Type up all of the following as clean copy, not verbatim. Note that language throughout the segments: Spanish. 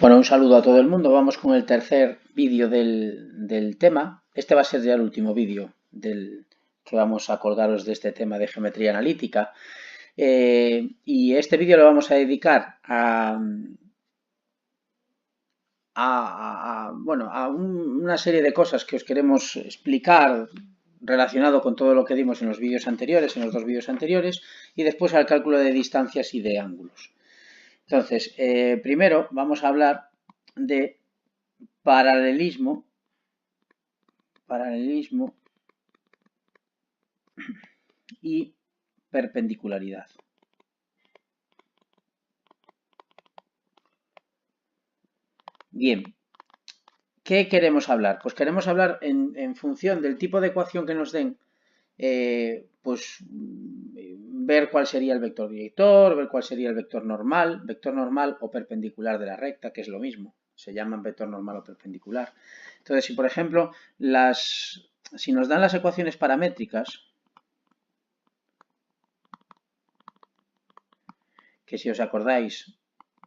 Bueno, un saludo a todo el mundo. Vamos con el tercer vídeo del tema. Este va a ser ya el último vídeo que vamos a acordaros de este tema de geometría analítica. Y este vídeo lo vamos a dedicar a una serie de cosas que os queremos explicar relacionado con todo lo que dimos en los vídeos anteriores, en los dos vídeos anteriores, y después al cálculo de distancias y de ángulos. Entonces, primero vamos a hablar de paralelismo y perpendicularidad. Bien, ¿qué queremos hablar? Pues queremos hablar en función del tipo de ecuación que nos den, pues ver cuál sería el vector director, ver cuál sería el vector normal o perpendicular de la recta, que es lo mismo, se llaman vector normal o perpendicular. Entonces, si por ejemplo, si nos dan las ecuaciones paramétricas, que si os acordáis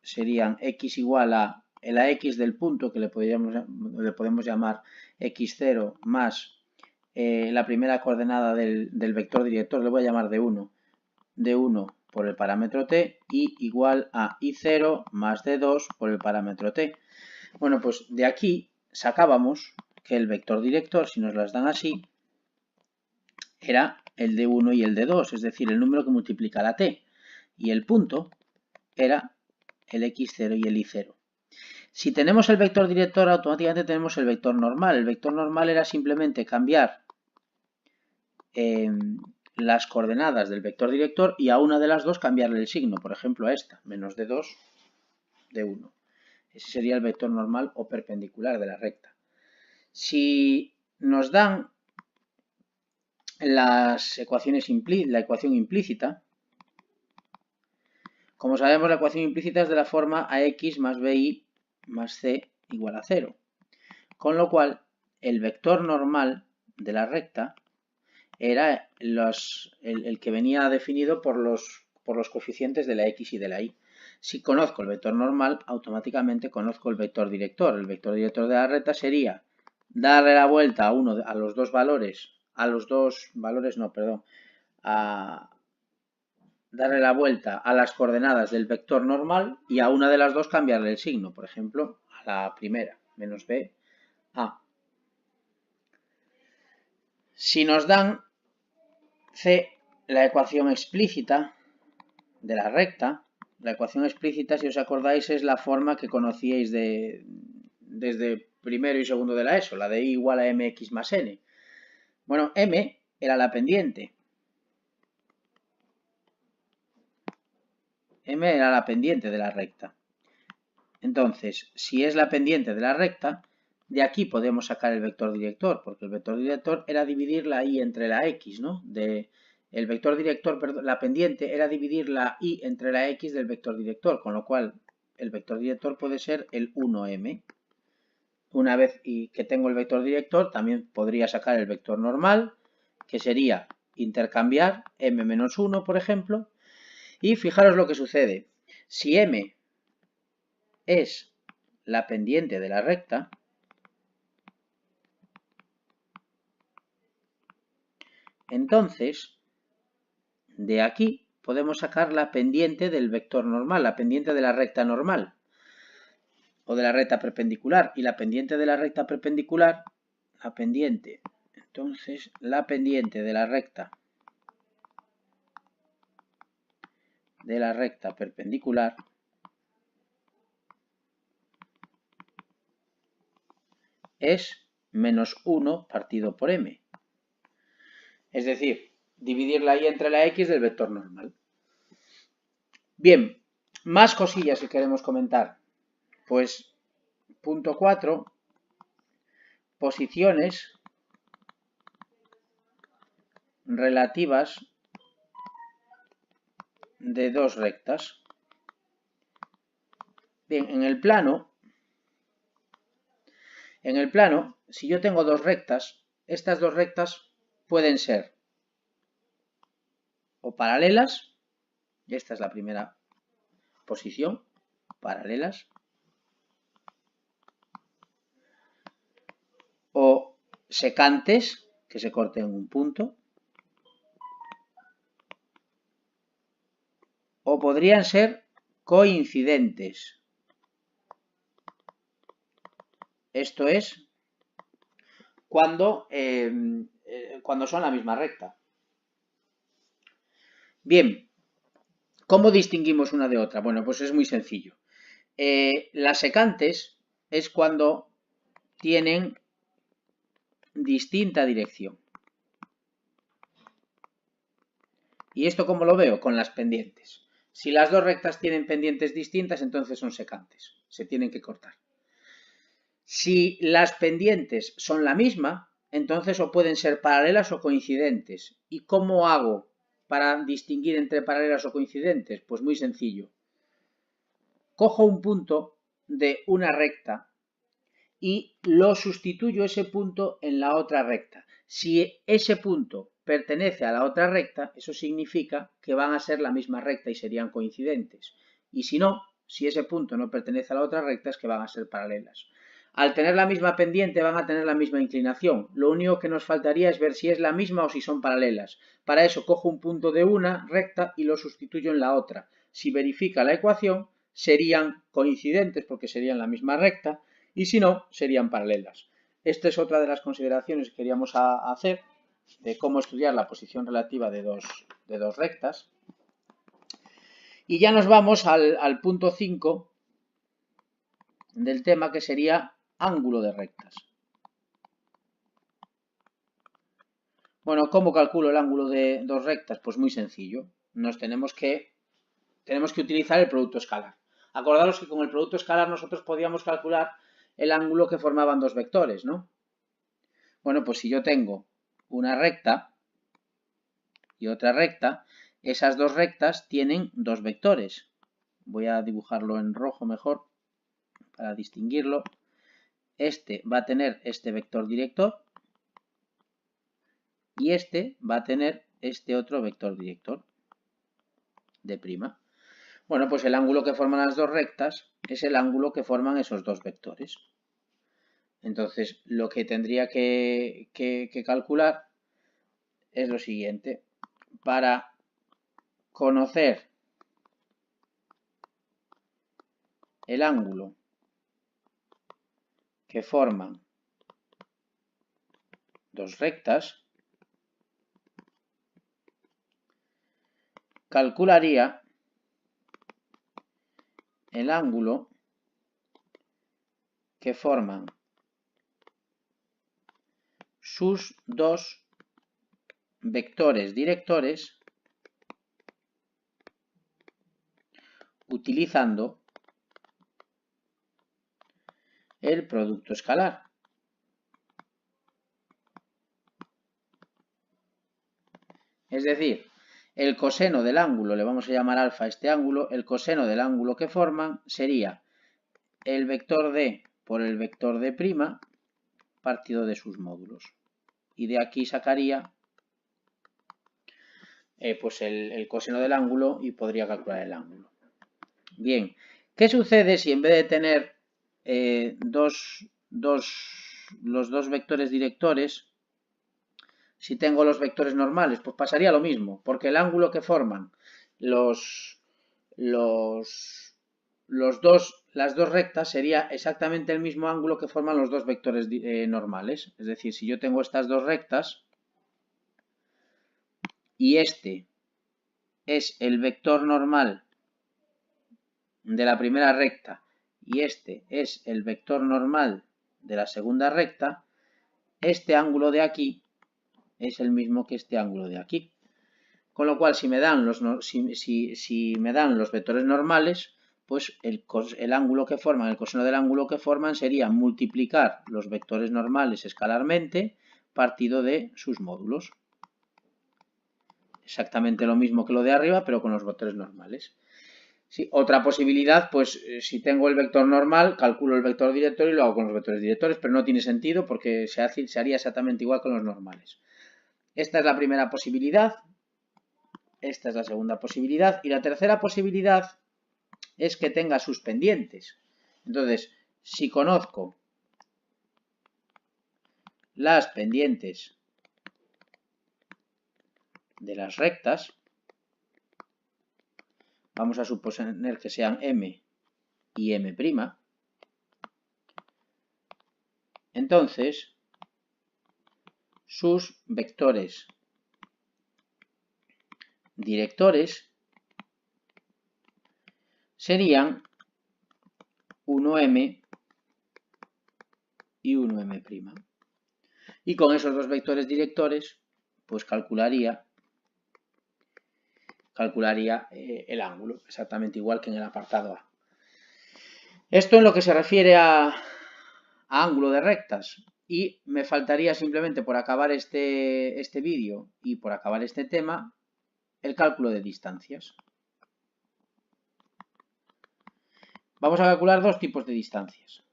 serían x igual a la x del punto, que le podemos llamar x0 más la primera coordenada del vector director, le voy a llamar d1 por el parámetro t, y igual a i0 más d2 por el parámetro t. Bueno, pues de aquí sacábamos que el vector director, si nos las dan así, era el d1 y el d2, es decir, el número que multiplica la t, y el punto era el x0 y el y0. Si tenemos el vector director, automáticamente tenemos el vector normal. El vector normal era simplemente cambiar las coordenadas del vector director y a una de las dos cambiarle el signo. Por ejemplo, a esta, menos d2, d1. Ese sería el vector normal o perpendicular de la recta. Si nos dan la ecuación implícita, como sabemos, la ecuación implícita es de la forma ax más bi más c igual a 0. Con lo cual, el vector normal de la recta era el que venía definido por los coeficientes de la x y de la y. Si conozco el vector normal, automáticamente conozco el vector director. El vector director de la recta sería darle la vuelta a los dos valores, darle la vuelta a las coordenadas del vector normal y a una de las dos cambiarle el signo. Por ejemplo, a la primera, menos b, a. Si nos dan c, la ecuación explícita de la recta, la ecuación explícita, si os acordáis, es la forma que conocíais desde primero y segundo de la ESO, la de y igual a mx más n. Bueno, m era la pendiente. M era la pendiente de la recta. Entonces, si es la pendiente de la recta, de aquí podemos sacar el vector director, porque el vector director era dividir la y entre la x, ¿no? El vector director, perdón, la pendiente era dividir la y entre la x del vector director, con lo cual el vector director puede ser el 1m. Una vez que tengo el vector director, también podría sacar el vector normal, que sería intercambiar m menos 1, por ejemplo, y fijaros lo que sucede. Si m es la pendiente de la recta, entonces de aquí podemos sacar la pendiente del vector normal, la pendiente de la recta normal o de la recta perpendicular. Y la pendiente de la recta perpendicular, la pendiente de la recta perpendicular es menos 1 partido por m. Es decir, dividir la y entre la x del vector normal. Bien, más cosillas que queremos comentar. Pues, punto 4, posiciones relativas de dos rectas. Bien, en el plano, si yo tengo dos rectas, estas dos rectas pueden ser o paralelas, y esta es la primera posición, paralelas, secantes, que se corten en un punto, o podrían ser coincidentes. Esto es cuando son la misma recta. Bien, ¿cómo distinguimos una de otra? Bueno, pues es muy sencillo. Las secantes es cuando tienen distinta dirección. ¿Y esto cómo lo veo? Con las pendientes. Si las dos rectas tienen pendientes distintas, entonces son secantes. Se tienen que cortar. Si las pendientes son la misma, entonces o pueden ser paralelas o coincidentes. ¿Y cómo hago para distinguir entre paralelas o coincidentes? Pues muy sencillo. Cojo un punto de una recta y lo sustituyo ese punto en la otra recta. Si ese punto pertenece a la otra recta, eso significa que van a ser la misma recta y serían coincidentes. Y si no, si ese punto no pertenece a la otra recta, es que van a ser paralelas. Al tener la misma pendiente van a tener la misma inclinación. Lo único que nos faltaría es ver si es la misma o si son paralelas. Para eso cojo un punto de una recta y lo sustituyo en la otra. Si verifica la ecuación, serían coincidentes porque serían la misma recta, y si no, serían paralelas. Esta es otra de las consideraciones que queríamos hacer de cómo estudiar la posición relativa de dos rectas. Y ya nos vamos al punto 5 del tema, que sería ángulo de rectas. Bueno, ¿cómo calculo el ángulo de dos rectas? Pues muy sencillo. Tenemos que utilizar el producto escalar. Acordaros que con el producto escalar nosotros podíamos calcular el ángulo que formaban dos vectores, ¿no? Bueno, pues si yo tengo una recta y otra recta, esas dos rectas tienen dos vectores. Voy a dibujarlo en rojo mejor para distinguirlo. Este va a tener este vector director y este va a tener este otro vector director de prima. Bueno, pues el ángulo que forman las dos rectas es el ángulo que forman esos dos vectores. Entonces, lo que tendría que calcular es lo siguiente. Para conocer el ángulo que forman dos rectas, calcularía el ángulo que forman sus dos vectores directores utilizando el producto escalar. Es decir, el coseno del ángulo, le vamos a llamar alfa a este ángulo, el coseno del ángulo que forman sería el vector d por el vector d' partido de sus módulos. Y de aquí sacaría pues el coseno del ángulo y podría calcular el ángulo. Bien, ¿qué sucede si en vez de tener los dos vectores directores, si tengo los vectores normales? Pues pasaría lo mismo, porque el ángulo que forman las dos rectas sería exactamente el mismo ángulo que forman los dos vectores normales. Es decir, si yo tengo estas dos rectas y este es el vector normal de la primera recta y este es el vector normal de la segunda recta, este ángulo de aquí es el mismo que este ángulo de aquí. Con lo cual, si me dan los vectores normales, pues el ángulo que forman, el coseno del ángulo que forman sería multiplicar los vectores normales escalarmente partido de sus módulos. Exactamente lo mismo que lo de arriba, pero con los vectores normales. Sí, otra posibilidad, pues si tengo el vector normal, calculo el vector director y lo hago con los vectores directores, pero no tiene sentido porque se haría exactamente igual con los normales. Esta es la primera posibilidad. Esta es la segunda posibilidad. Y la tercera posibilidad es que tenga sus pendientes. Entonces, si conozco las pendientes de las rectas. Vamos a suponer que sean M y M'. Entonces, sus vectores directores serían 1M y 1M'. Y con esos dos vectores directores, pues calcularía el ángulo, exactamente igual que en el apartado A. Esto en lo que se refiere a ángulo de rectas. Y me faltaría simplemente, por acabar este vídeo y por acabar este tema, el cálculo de distancias. Vamos a calcular dos tipos de distancias.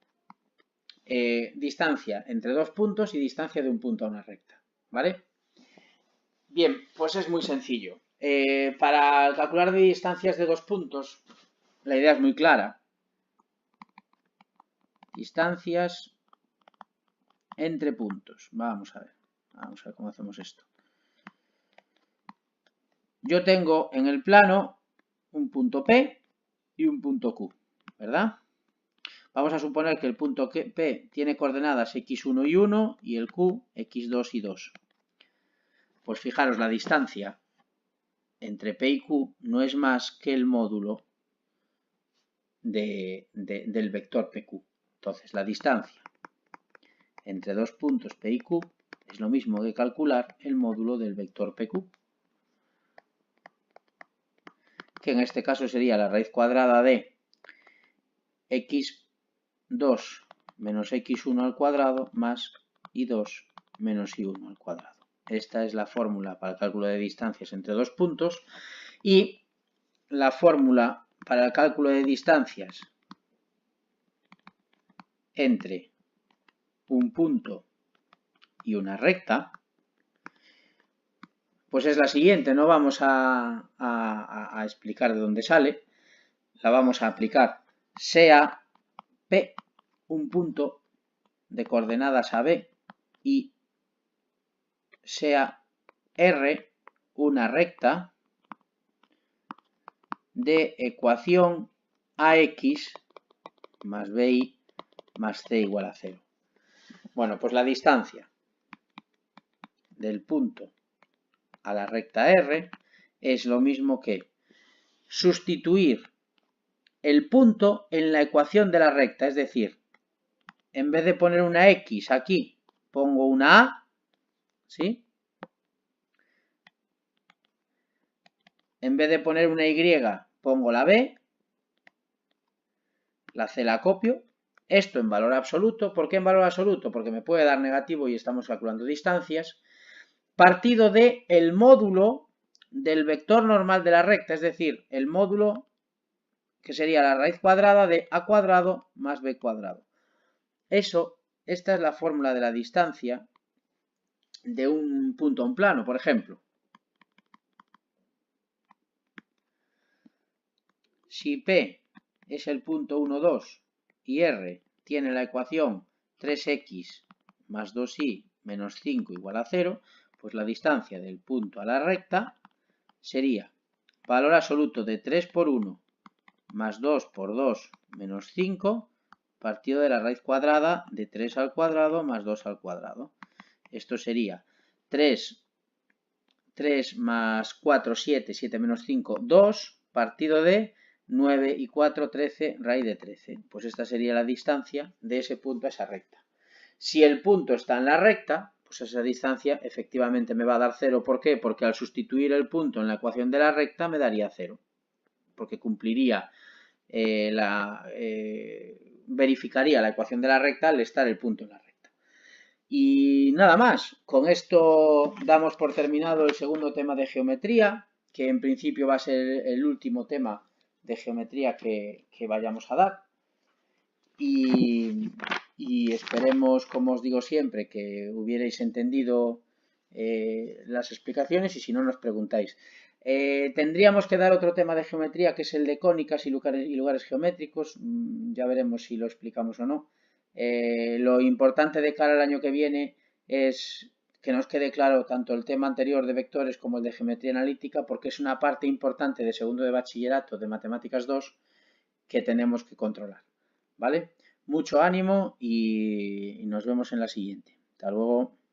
Distancia entre dos puntos y distancia de un punto a una recta, ¿vale? Bien, pues es muy sencillo. Para calcular distancias de dos puntos, la idea es muy clara. Distancias entre puntos. Vamos a ver cómo hacemos esto. Yo tengo en el plano un punto P y un punto Q, ¿verdad? Vamos a suponer que el punto P tiene coordenadas x1 y 1 y el Q x2 y 2. Pues fijaros, la distancia entre P y Q no es más que el módulo del vector PQ. Entonces, la distancia entre dos puntos P y Q es lo mismo que calcular el módulo del vector PQ, que en este caso sería la raíz cuadrada de x2 menos x1 al cuadrado más y2 menos y1 al cuadrado. Esta es la fórmula para el cálculo de distancias entre dos puntos, y la fórmula para el cálculo de distancias entre un punto y una recta, pues es la siguiente. No vamos a explicar de dónde sale, la vamos a aplicar. Sea P un punto de coordenadas AB y sea R una recta de ecuación AX más BY más C igual a 0. Bueno, pues la distancia del punto a la recta R es lo mismo que sustituir el punto en la ecuación de la recta, es decir, en vez de poner una X aquí, pongo una A, ¿sí? En vez de poner una Y, pongo la B, la C la copio. Esto en valor absoluto. ¿Por qué en valor absoluto? Porque me puede dar negativo y estamos calculando distancias. Partido de el módulo del vector normal de la recta, es decir, el módulo que sería la raíz cuadrada de a cuadrado más b cuadrado. Esta es la fórmula de la distancia de un punto a un plano, por ejemplo. Si P es el punto 1, 2 y R tiene la ecuación 3x más 2y menos 5 igual a 0, pues la distancia del punto a la recta sería valor absoluto de 3 por 1 más 2 por 2 menos 5 partido de la raíz cuadrada de 3 al cuadrado más 2 al cuadrado. Esto sería 3 más 4, 7, 7 menos 5, 2 partido de 9 y 4, 13, raíz de 13. Pues esta sería la distancia de ese punto a esa recta. Si el punto está en la recta, pues esa distancia efectivamente me va a dar 0. ¿Por qué? Porque al sustituir el punto en la ecuación de la recta me daría 0. Porque cumpliría verificaría la ecuación de la recta al estar el punto en la recta. Y nada más. Con esto damos por terminado el segundo tema de geometría, que en principio va a ser el último tema de geometría que vayamos a dar. Y esperemos, como os digo siempre, que hubierais entendido las explicaciones, y si no, nos preguntáis. Tendríamos que dar otro tema de geometría, que es el de cónicas y lugares geométricos. Ya veremos si lo explicamos o no. Lo importante de cara al año que viene es que nos quede claro tanto el tema anterior de vectores como el de geometría analítica, porque es una parte importante de segundo de bachillerato de matemáticas 2 que tenemos que controlar, ¿vale? Mucho ánimo y nos vemos en la siguiente. Hasta luego.